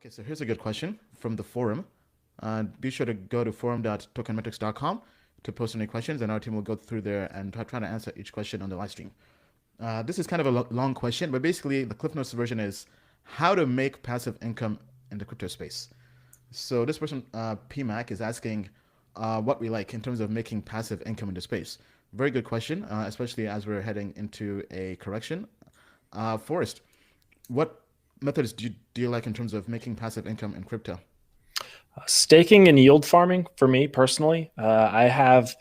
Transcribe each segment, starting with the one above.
Okay, so here's a good question from the forum. Be sure to go to forum.tokenmetrics.com to post any questions, and our team will go through there and try to answer each question on the live stream. This is kind of a long question, but basically the Cliff Notes version is how to make passive income in the crypto space. So this person, PMAC, is asking what we like in terms of making passive income in the space. Very good question, especially as we're heading into a correction. Forrest, what methods do you like in terms of making passive income in crypto? Staking and yield farming for me personally. I have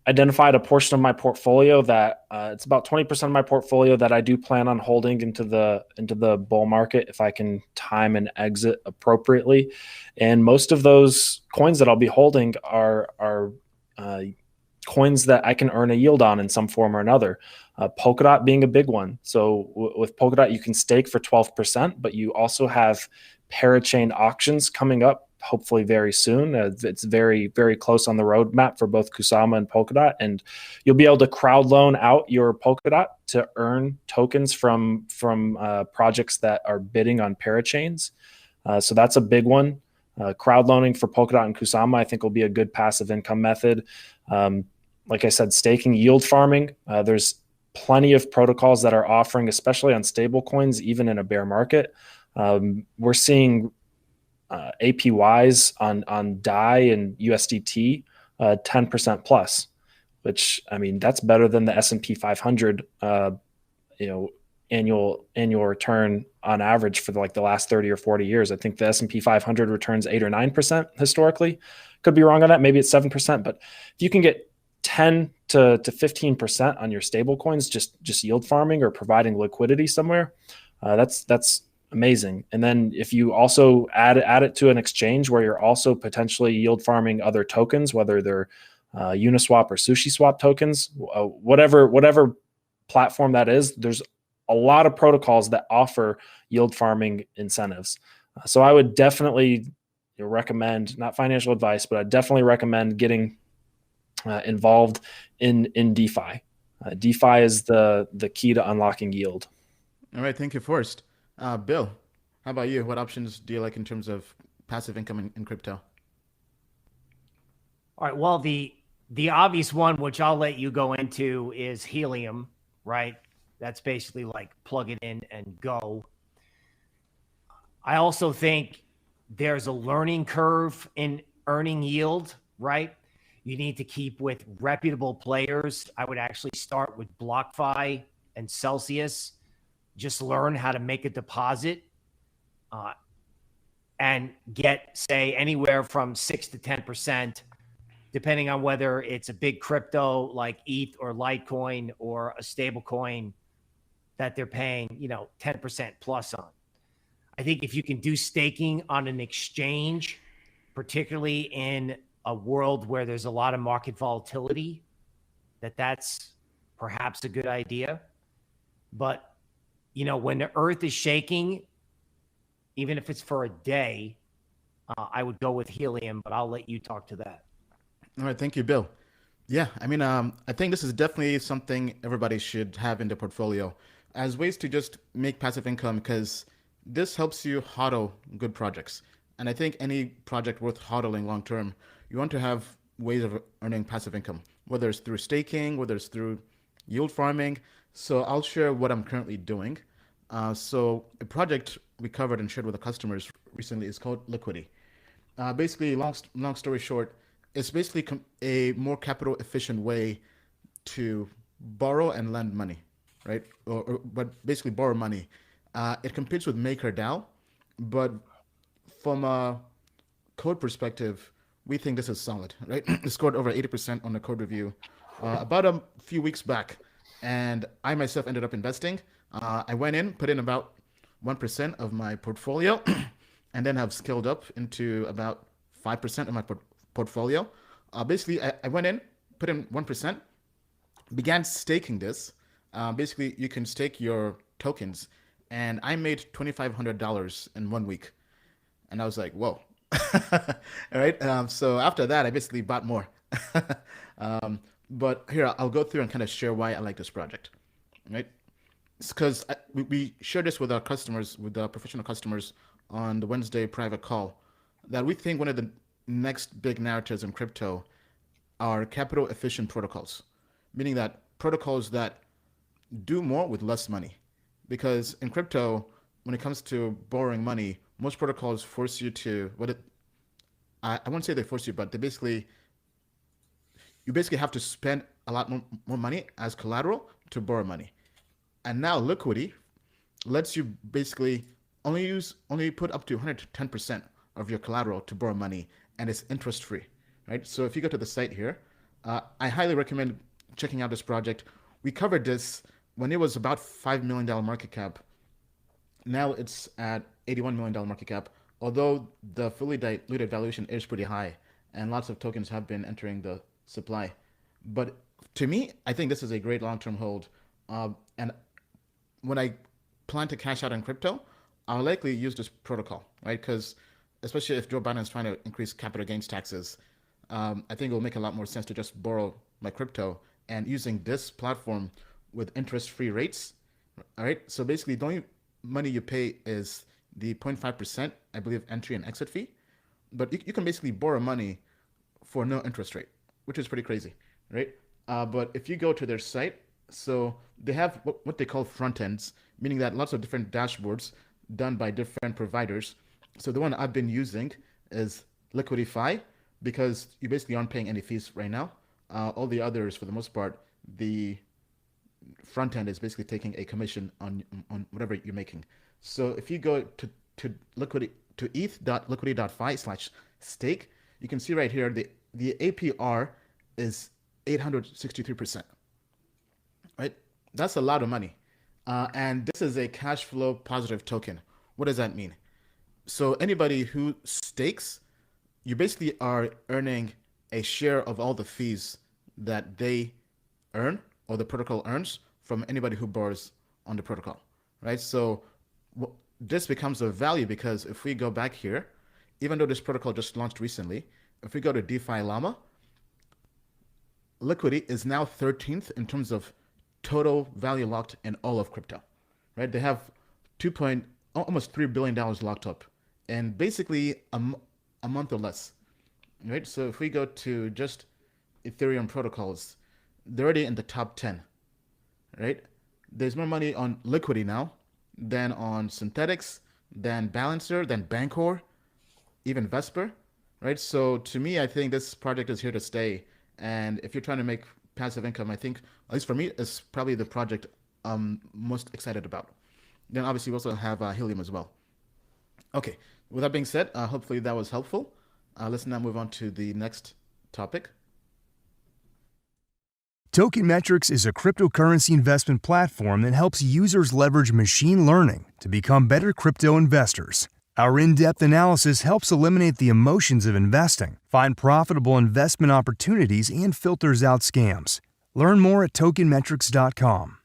identified a portion of my portfolio that it's about 20% of my portfolio that I do plan on holding into the bull market if I can time and exit appropriately. And most of those coins that I'll be holding are coins that I can earn a yield on in some form or another. Polkadot being a big one. So with Polkadot, you can stake for 12%, but you also have parachain auctions coming up hopefully very soon. It's very, very close on the roadmap for both Kusama and Polkadot. And you'll be able to crowd loan out your Polkadot to earn tokens from projects that are bidding on parachains. So that's a big one. Crowd loaning for Polkadot and Kusama, I think, will be a good passive income method. Like I said, staking, yield farming. There's plenty of protocols that are offering, especially on stable coins, even in a bear market. We're seeing APYs on DAI and USDT 10% plus, which, I mean, that's better than the S&P 500 annual return on average for the last 30 or 40 years. I think the S&P 500 returns 8 or 9% historically. Could be wrong on that. Maybe it's 7%, but if you can get 10 to 15% on your stable coins, just yield farming or providing liquidity somewhere, that's amazing. And then if you also add it to an exchange where you're also potentially yield farming other tokens, whether they're Uniswap or SushiSwap tokens, whatever platform that is, there's a lot of protocols that offer yield farming incentives. So I would definitely recommend, not financial advice, but I definitely recommend getting involved in DeFi. DeFi is the key to unlocking yield. All right, thank you, Forrest. Bill, how about you? What options do you like in terms of passive income in crypto? All right. Well, the obvious one, which I'll let you go into, is Helium, right? That's basically like plug it in and go. I also think there's a learning curve in earning yield, right? You need to keep with reputable players. I would actually start with BlockFi and Celsius. Just learn how to make a deposit and get, say, anywhere from 6 to 10%, depending on whether it's a big crypto like ETH or Litecoin or a stable coin that they're paying, 10% plus on. I think if you can do staking on an exchange, particularly in a world where there's a lot of market volatility, that's perhaps a good idea. But when the earth is shaking, even if it's for a day, I would go with Helium, but I'll let you talk to that. All right, thank you, Bill. Yeah, I mean, I think this is definitely something everybody should have in their portfolio as ways to just make passive income, because this helps you hodl good projects. And I think any project worth hodling long term, you want to have ways of earning passive income, whether it's through staking, whether it's through yield farming. So I'll share what I'm currently doing. So a project we covered and shared with the customers recently is called Liquidity. Basically, long story short, it's basically a more capital efficient way to borrow and lend money, right? But basically borrow money. It competes with MakerDAO, but from a code perspective, we think this is solid, right? It scored over 80% on the code review about a few weeks back. And I myself ended up investing. I went in, put in about 1% of my portfolio, and then have scaled up into about 5% of my portfolio. Basically, I went in, put in 1%, began staking this. Basically, you can stake your tokens, and I made $2,500 in 1 week. And I was like, whoa. All right. So after that, I basically bought more. But here, I'll go through and kind of share why I like this project, right? It's because we share this with our customers, with our professional customers on the Wednesday private call that we think one of the next big narratives in crypto are capital efficient protocols, meaning that protocols that do more with less money. Because in crypto, when it comes to borrowing money, most protocols force you to I won't say they force you, but you basically have to spend a lot more money as collateral to borrow money. And now Liquidity lets you basically only put up to 110% of your collateral to borrow money, and it's interest free, right? So if you go to the site here, I highly recommend checking out this project. We covered this when it was about $5 million market cap. Now it's at $81 million market cap, although the fully diluted valuation is pretty high and lots of tokens have been entering the supply. But to me, I think this is a great long-term hold. And when I plan to cash out in crypto, I'll likely use this protocol, right? Because especially if Joe Biden is trying to increase capital gains taxes, I think it will make a lot more sense to just borrow my crypto and using this platform with interest-free rates. All right. So basically, the only money you pay is the 0.5%, I believe, entry and exit fee. But you can basically borrow money for no interest rate, which is pretty crazy, right? But if you go to their site, so they have what they call front ends, meaning that lots of different dashboards done by different providers. So the one I've been using is Liquidify because you basically aren't paying any fees right now. All the others, for the most part, the front end is basically taking a commission on whatever you're making. So if you go to eth.liquidity.fi/stake, you can see right here the APR is 863%. Right? That's a lot of money. And this is a cash flow positive token. What does that mean? So anybody who stakes, you basically are earning a share of all the fees that they earn or the protocol earns from anybody who borrows on the protocol, right? So this becomes of value because if we go back here, even though this protocol just launched recently, if we go to DeFi Llama, Liquidity is now 13th in terms of total value locked in all of crypto, right? They have almost $3 billion locked up in basically a month or less, right? So if we go to just Ethereum protocols, they're already in the top 10, right? There's more money on Liquidity now than on Synthetics, than Balancer, than Bancor, even Vesper, right? So to me, I think this project is here to stay. And if you're trying to make passive income, I think, at least for me, it's probably the project I'm most excited about. Then obviously we also have Helium as well. Okay, with that being said, hopefully that was helpful. Let's now move on to the next topic. Token Metrics is a cryptocurrency investment platform that helps users leverage machine learning to become better crypto investors. Our in-depth analysis helps eliminate the emotions of investing, find profitable investment opportunities, and filters out scams. Learn more at tokenmetrics.com.